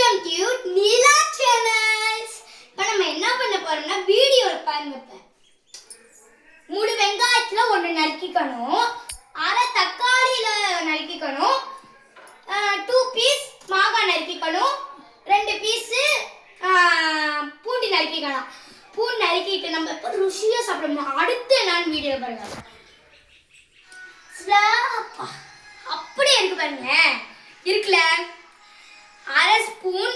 Welcome to Neela channels. இப்போ நம்ம என்ன பண்ண போறோம்னா வீடியோல பாருங்க. மூணு வெங்காயத்துல ஒன்று நறுக்கிக்கணும், அரை தக்காளியில நறுக்கிக்கணும், 2 பீஸ் மாங்காய் நறுக்கிக்கணும், 2 பீஸ் பூண்டு நறுக்கிக்கலாம். பூண்டு நறுக்கிட்டு நம்ம இப்போ ருசியா சாப்பிடணும். அடுத்து என்னன்னு வீடியோ பாருங்க. அப்படியே இருக்கு பாருங்க. இருக்குல்ல, அரை ஸ்பூன்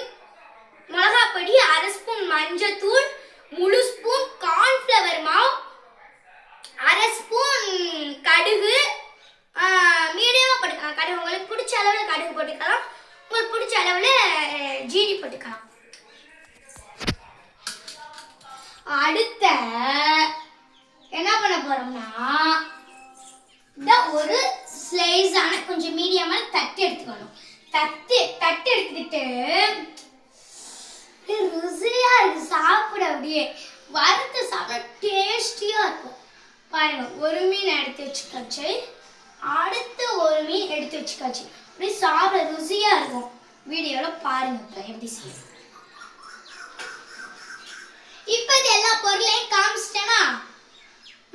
மிளகாய் பொடி, அரை ஸ்பூன் மஞ்சத்தூள், முழு ஸ்பூன் கார்ன்ஃப்ளவர் மாவு, அரை ஸ்பூன் கடுகு, மீடியமாக போட்டுக்கலாம். கடுகு உங்களுக்கு பிடிச்ச அளவில் கடுகு போட்டுக்கலாம், உங்களுக்கு பிடிச்ச அளவில் ஜீனி போட்டுக்கலாம். அடுத்த என்ன பண்ண போறோம்னா ஒரு ஸ்லைஸான கொஞ்சம் மீடியமான தட்டு எடுத்துக்கணும். தட்டு எடுத்துக்கிட்டு ருசியா இருக்கு சாப்பிட, அப்படியே வறுத்து சாப்பிட டேஸ்டியா இருக்கும். பாருங்க, ஒரு மீன் எடுத்து வச்சுக்காச்சு, அடுத்து ஒரு மீன் எடுத்து வச்சுக்காச்சு. அப்படியே சாப்பிட ருசியா இருக்கும். வீடியோல பாருங்க எப்படி செய்யும். இப்ப எல்லா பொருளையும் காமிச்சிட்டேனா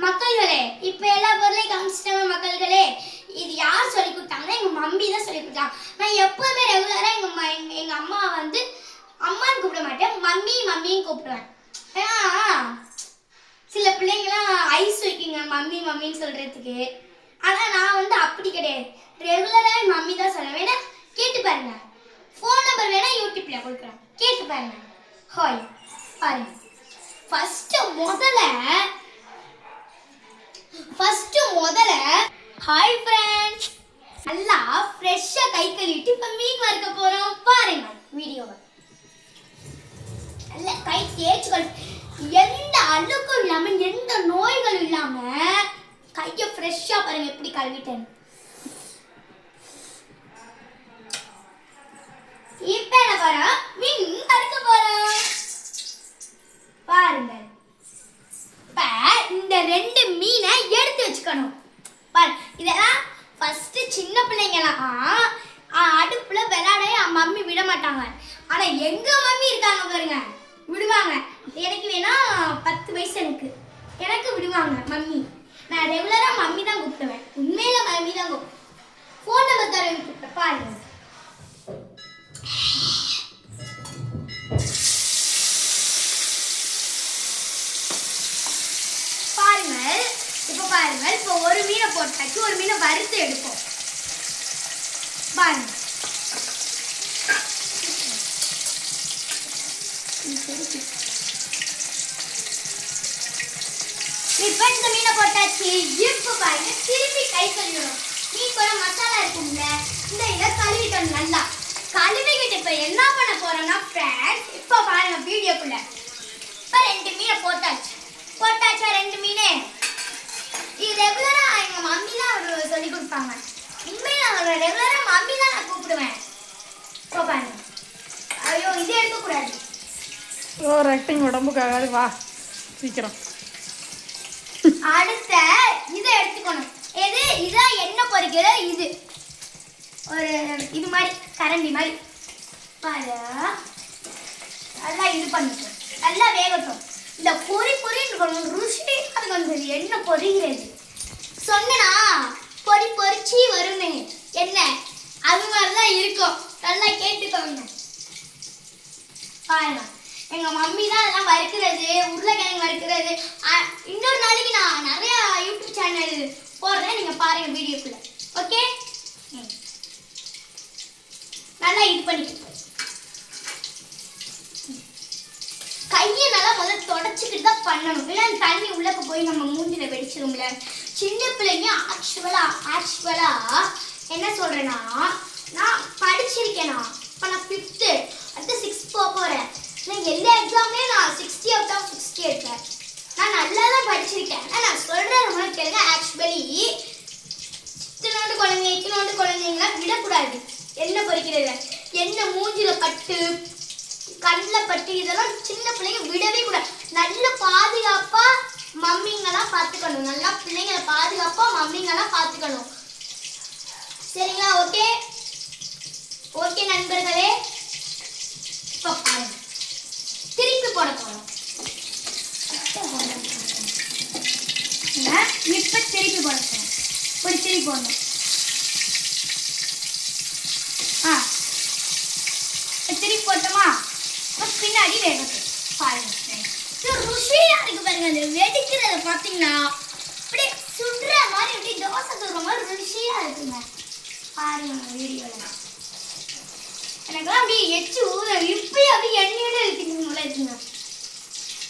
மக்கள்களே? இப்ப எல்லா பொருளையும் காமிச்சிட்டேன் மக்கள்களே. இது யார் சொல்லி கொடுத்தாங்கன்னா எங்க மம்மி தான் சொல்லி கொடுத்தாங்க. நான் எப்பவுமே ரெகுலரா எங்க அம்மா வந்து அம்மான்னு கூப்பிட மாட்டேன், மம்மின்னு கூப்பிடுவேன். ஏன்னா சில பிள்ளைங்களாம் ஐஸ் வைக்குங்க மம்மி மம்மின்னு சொல்றதுக்கு. ஆனா நான் வந்து அப்படி கிடையாது, ரெகுலரா மம்மி தான் சொல்லுவேன். வேணா கேட்டு பாருங்க, ஃபோன் நம்பர் வேணா யூடியூப்ல கொடுக்குறேன், கேட்டு பாருங்க. ஹாய் பாருங்க. ஃபர்ஸ்ட் முதல்ல ஹாய் ஃப்ரெண்ட்ஸ், நல்லா ஃப்ரெஷ்ஷா கை கழுவிட்டு இப்ப மீன் வறுக்க போறோம். பாருங்க வீடியோவை. நல்ல கை தேய்ச்சி எந்த அழுக்கும் இல்லாம எந்த நோய்களும் இல்லாம கையை ஃப்ரெஷ்ஷா பாருங்க எப்படி கழுவிட்டேன். இப்ப என்ன போறோம், மீன் வறுக்க போறோம். பாருங்க, இப்ப இந்த 2 மீனை எடுத்து வச்சுக்கணும். இதெல்லாம் ஃபர்ஸ்ட் சின்ன பிள்ளைங்கலாம் அடுப்புல விளையாட மம்மி விட மாட்டாங்க. ஆனா எங்க மம்மி இருக்காங்க பாருங்க, விடுவாங்க. எனக்கு வேணா 10 வயசு எனக்கு விடுவாங்க மம்மி. நான் ரெகுலரா மம்மி தான் கூப்பிடுவேன், உண்மையில மம்மி தான் கூப்பிடுவேன். ஃபோன் நம்பர் தரேன் கூப்பிட்டேன். பாருங்க இப்போ ஒரு மீனை போட்டாச்சு, ஒரு மீனை வறுத்து எடுப்போம். பாருங்க, இப்ப இந்த மீனை போட்டாச்சு. இப்ப பாருங்க, திருப்பி கை கழுவிடணும். மீன் கூட மசாலா இருக்கும்ல, இந்த இதை கழுவிட்டோம். நல்லா கழுவிக்கிட்டு இப்ப என்ன பண்ண போறோம்னா ஃப்ரெண்ட்ஸ், இப்ப பாருங்க வீடியோக்குள்ள. இப்ப 2 மீனை போட்டாச்சா 2 மீனே. இது ரெகுலரா எங்க மம்மி தான் சொல்லி கொடுப்பாங்க. உண்மையில ரெகுலரா மம்மி தான் நான் கூப்பிடுவேன். பாருங்க, ஐயோ இது எடுக்க கூடாது, ஆக்டிங் உடம்புக்காக. வா சீக்கிரம். அடுத்த இதை எடுத்துக்கணும். இதான் எண்ணெய் பொரிக்கிற இது ஒரு இது மாதிரி கரண்டி மாதிரி. பாரு, நல்லா இது பண்ணிட்டோம், நல்லா வேகட்டும். இந்த பொரின்னு ருசி அது வந்து என்ன பொரிகிறது சொன்னா பொரிச்சு வருமே என்ன, அது மாதிரிதான் இருக்கும். நல்லா கேட்டுக்கோங்க. பாருங்க, எங்க மம்மி தான் அதெல்லாம் வறுக்கிறது, உருளைக்கிழங்கு வறுக்கிறது. இன்னொரு நாளைக்கு நான் நிறைய யூடியூப் சேனல் போடுறேன், நீங்க பாருங்க வீடியோக்குள்ள. ஓகே, நல்லா இது பண்ணிட்டு கையை நல்லா முதல்ல தொடச்சிக்கிட்டு தான் பண்ணணும். இல்லை தண்ணி உள்ளக்க போய் நம்ம மூஞ்சில வெடிச்சிரும்ல. சின்ன பிள்ளைங்க ஆக்சுவலா என்ன சொல்றேன்னா, நான் படிச்சிருக்கேனா, இப்போ நான் 5th அடுத்து 6 போறேன். நான் எல்லா எக்ஸாம்லேயும் நான் 60 out of 60 எடுத்தேன். நான் நல்லா தான் படிச்சிருக்கேன். நான் சொல்றது மாதிரி கேளுங்க. ஆக்சுவலி இத்தினோண்டு குழந்தைங்களாம் விடக்கூடாது. எண்ணெய் பொரிக்கிறது, எண்ணெய் மூஞ்சில பட்டு கண்ணில் பட்டு இதெல்லாம் சின்ன பிள்ளைங்க விடவே கூடாது. நல்ல பாதுகாப்பா மம்மிங்கெல்லாம் பார்த்துக்கணும். நல்லா பிள்ளைங்களை பாதுகாப்பா மம்மிங்கெல்லாம் பார்த்துக்கணும். சரிங்களா? ஓகே நண்பர்களே, போடணும். திருப்பி போட்டோமா பின்னாடி வேகட்டும். பாருங்க ருசியா இருக்கு பாருங்க. அந்த வெடிக்கிறத பார்த்தீங்கன்னா அப்படியே சுடுற மாதிரி அப்படியே தோசை சுடுற மாதிரி ருசியா இருக்குங்க. பாருங்க வீடியோல எனக்குலாம் அப்படியே எச்சு ஊற இப்பயே அப்படியே எண்ணெயோட இருக்குங்க இருக்குங்க.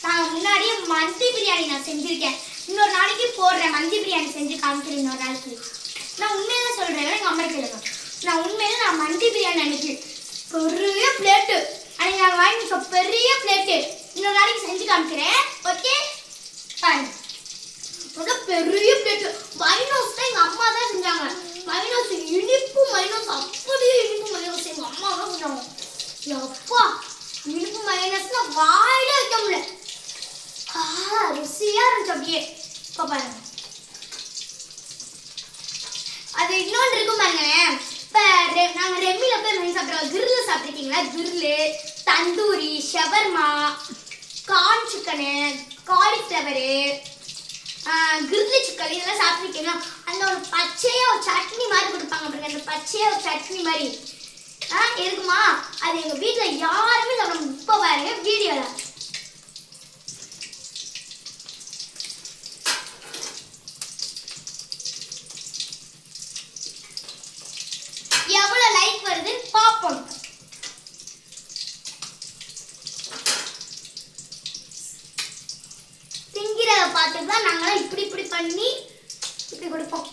நான் முன்னாடியே மந்தி பிரியாணி நான் செஞ்சிருக்கேன். இன்னொரு நாளைக்கு போடுறேன். மந்தி பிரியாணி செஞ்சு காமிக்கிறேன் இன்னொரு நாளைக்கு. நான் உண்மையில சொல்றேன். எங்க அம்மா கேளுங்க. நான் உண்மையில நான் மந்தி பிரியாணி அன்னைக்கு பெரிய பிளேட்டு அன்னைக்கு நான் வாங்கிக்க பெரிய பிளேட்டு இன்னொரு நாளைக்கு செஞ்சு காமிக்கிறேன். ஓகே பாருங்க பெரிய பிளேட்டு. மைனோஸ் தான் எங்க அம்மா தான் செஞ்சாங்க. மைனோஸ் இனிப்பு மைனோஸ் அப்படியே இனிப்பு மைனோஸ் எங்க அம்மா தான் செஞ்சாங்க. அப்பா இனிப்பு மைனஸ்ல வாயில வைக்க முடியல. ருசியா இருந்துச்சு அப்படியே. இப்போ பாருங்க அது இன்னொன்று இருக்கும் பாருங்களேன். இப்போ நாங்கள் ரெமியில் போய் வாங்கி சாப்பிட்றோம். கிரில்லு சாப்பிட்ருக்கீங்களா? Grill, tandoori, shawarma, corn chicken, cauliflower, grill chicken இதெல்லாம் சாப்பிட்ருக்கீங்களா? அந்த ஒரு பச்சையாக ஒரு சட்னி மாதிரி கொடுப்பாங்க பாருங்க. அந்த பச்சையாக ஒரு சட்னி மாதிரி இருக்குமா? அது எங்கள் வீட்டில் யாருமே சாப்பிட. இப்போ பாருங்க வீடியோவில் எவ்வளவு லைக் வருதுன்னு பாப்போம். திங்கிறத பார்த்துட்டு தான் நாங்களாம் இப்படி இப்படி பண்ணி இப்படி கொடுப்போம்.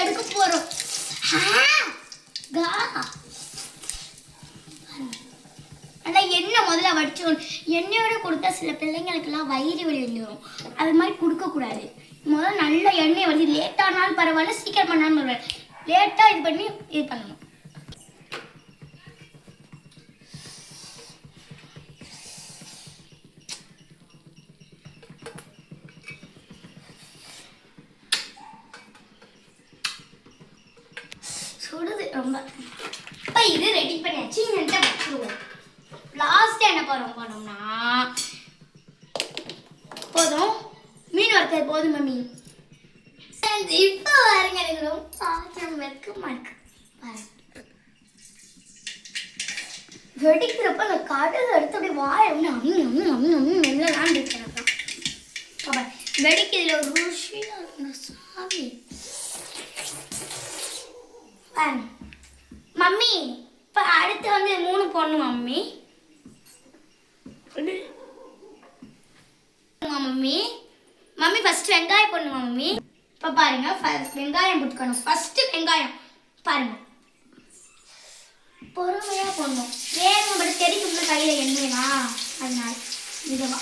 எடுக்க போறோம். எண்ணெய் முதல்ல வடிச்சுக்கணும். எண்ணெயோட கொடுத்தா சில பிள்ளைங்களுக்கெல்லாம் வயிறு வலி வந்துடும். அது மாதிரி கொடுக்கக்கூடாது. முதல்ல நல்ல எண்ணெய் வடி. லேட்டானாலும் பரவாயில்ல, சீக்கிரம் பண்ணாலும் பரவாயில்ல. லேட்டாக இது பண்ணி இது பண்ணணும். சுடுது ரொம்ப. இப்போ இது ரெடி பண்ணியாச்சு. இங்கே வச்சுருவோம். லாஸ்ட் என்ன பண்ணோம்னா போதும். மீன் வறுத்தது போதும் மம்மி. இப்போ பாருங்க எனக்கு ரொம்ப வெக்கமா இருக்கு. வெடிக்கிறப்ப அந்த கடல் எடுத்து அப்படியே வாய மெல்லலாம் இருக்கிறப்ப வெடிக்கிறதுல ஒரு ருசியா இருக்குங்க சாமி. மம்மி இப்போ அடுத்து வந்து 3 போடணும் மம்மி. மம்மி மம்மி ஃபர்ஸ்ட் வெங்காயம் போடணும் மம்மி. இப்போ பாருங்க வெங்காயம் போட்டுக்கணும். ஃபர்ஸ்ட் வெங்காயம் பாருங்க பொறுமையா போடணும். வேகம் பட்டு தெரிக்கும்ல கையில எண்ணெய்னா அதனால இதுவா.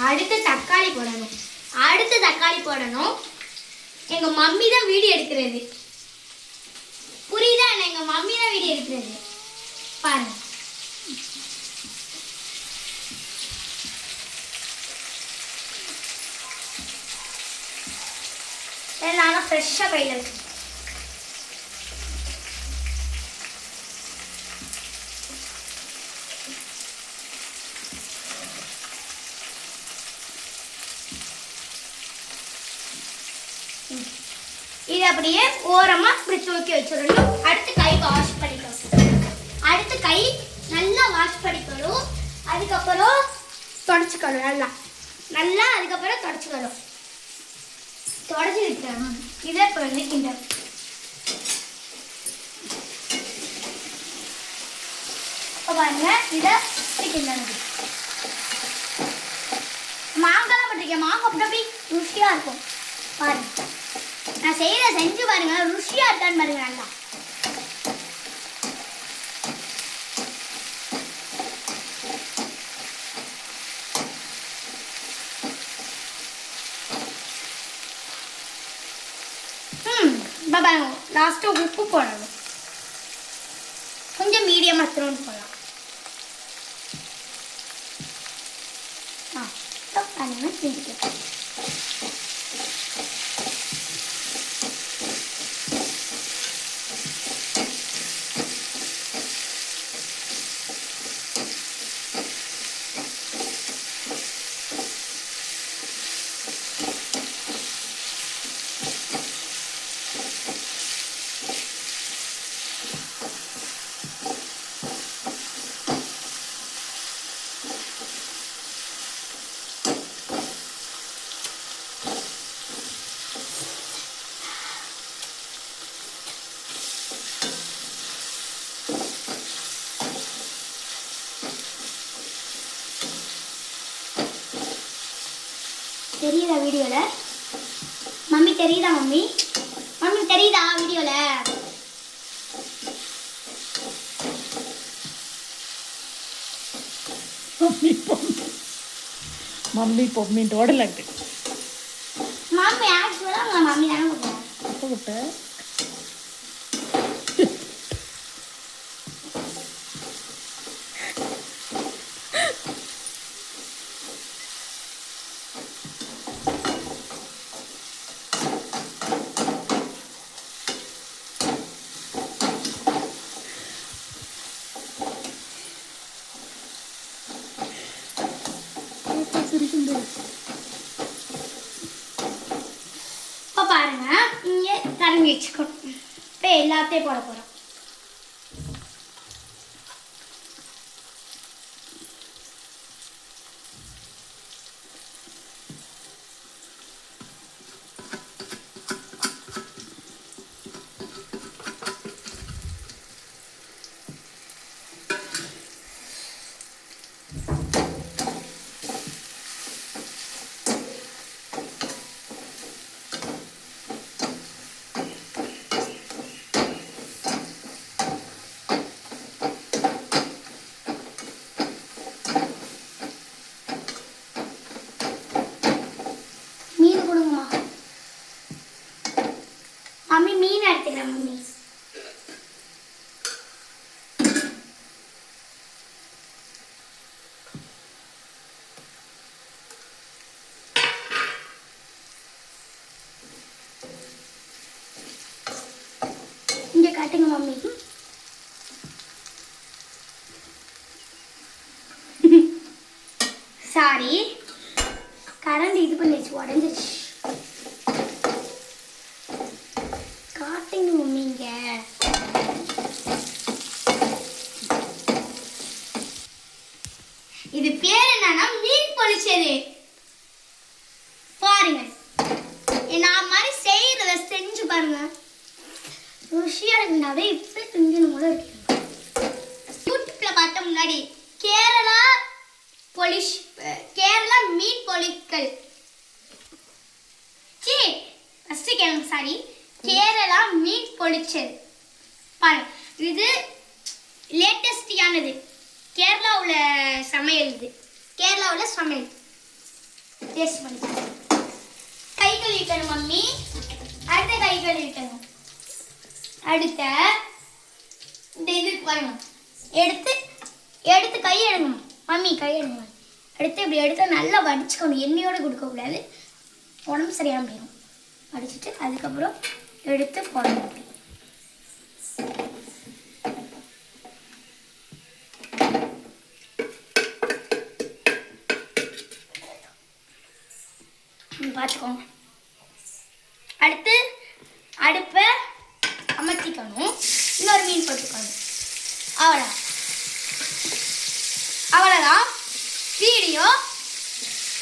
அடுத்து தக்காளி போடணும். எங்க மம்மி தான் வீடியோ எடுக்கிறது. புரியுதா? எங்க மம்மி தான் வீடியோ எடுக்கிறது. பாருங்க நானும் ஃப்ரெஷ்ஷாக கையில் இருக்கு. இது அப்படியே ஓரமா இப்படி தூக்கி வச்சிடணும். அடுத்து கை வாஷ் பண்ணிக்கணும். நல்லா வாஷ் பண்ணிக்கணும். அதுக்கப்புறம் தொடச்சிக்கணும். நல்லா அதுக்கப்புறம் தொடச்சிக்கணும். தொடச்சி விட்டுறணும். இதை இப்போ வந்து கிண்டல் பாருங்க. இதை கிண்டணும். மாங்காய் போட்டிருக்கேன். மாங்காய் போட்டு அப்படி ருசியா இருக்கும். பாருங்க நான் செஞ்சு பாருங்க. ருசியா இருக்கான்னு பாருங்க. நல்லா இப்போ பாருங்க லாஸ்ட்டாக உப்பு போடணும், கொஞ்சம் மீடியமாக திரும்ப போடலாம். பாருங்க செஞ்சுக்கலாம். தெரியுதா வீடியோவில்? மம்மி தெரியுதா? மம்மி தெரியுதா வீடியோவில்? மம்மி பொம்மி டோடலட்டு மம்மி ஆக்சுவலாக மம்மி தானே விட்டேன். இப்போ பாருங்க இங்கே கரண்டி வச்சுக்கணும். இப்போ எல்லாத்தையும் போட போகிறோம். மீன் கொடுங்கம்மா. மம்மி மீன் எடுத்துக்கிறேன். மம்மி இங்கே காட்டுங்க மம்மி. சாரி கரண்ட் இது பண்ணிச்சு, உடஞ்சிச்சு. காட்டுங்க மம்மி. இங்க இது பேர் என்னன்னா மீன் பொரிச்சது. பாருங்க நான் மாதிரி செய்யறத செஞ்சு பாருங்க. ருசியா இருந்தாவே இப்ப திங்கணும் போல இருக்கு. யூடியூப்ல பார்த்த முன்னாடி கேரளா மீன் பொரிக்கல் சாரி கேரளா மீன் பொரிச்சது பாருங்க. இது லேட்டஸ்டியானது. கேரளாவில் சமையல். இது கேரளாவில் சமையல். டேஸ்ட் பண்ணி கை கழுவிட்டணும் மம்மி. அடுத்த கை கழுவிட்டணும். அடுத்த இந்த இதுக்கு பாருங்க. எடுத்து கை எடுங்கணும் மம்மி. கை எடுங்க. எடுத்து இப்படி எடுத்து நல்லா வடிச்சுக்கணும். எண்ணெயோடு கொடுக்கக்கூடாது, உடம்பு சரியாக போயிடும். வடிச்சிட்டு அதுக்கப்புறம் எடுத்து போடணும். பார்த்துக்கோங்க. அடுத்து அடுப்பை அமர்த்திக்கணும். இன்னொரு மீன் போட்டுக்கணும். அவ்வளோதான்.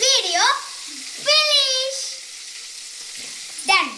Video finish. டன்.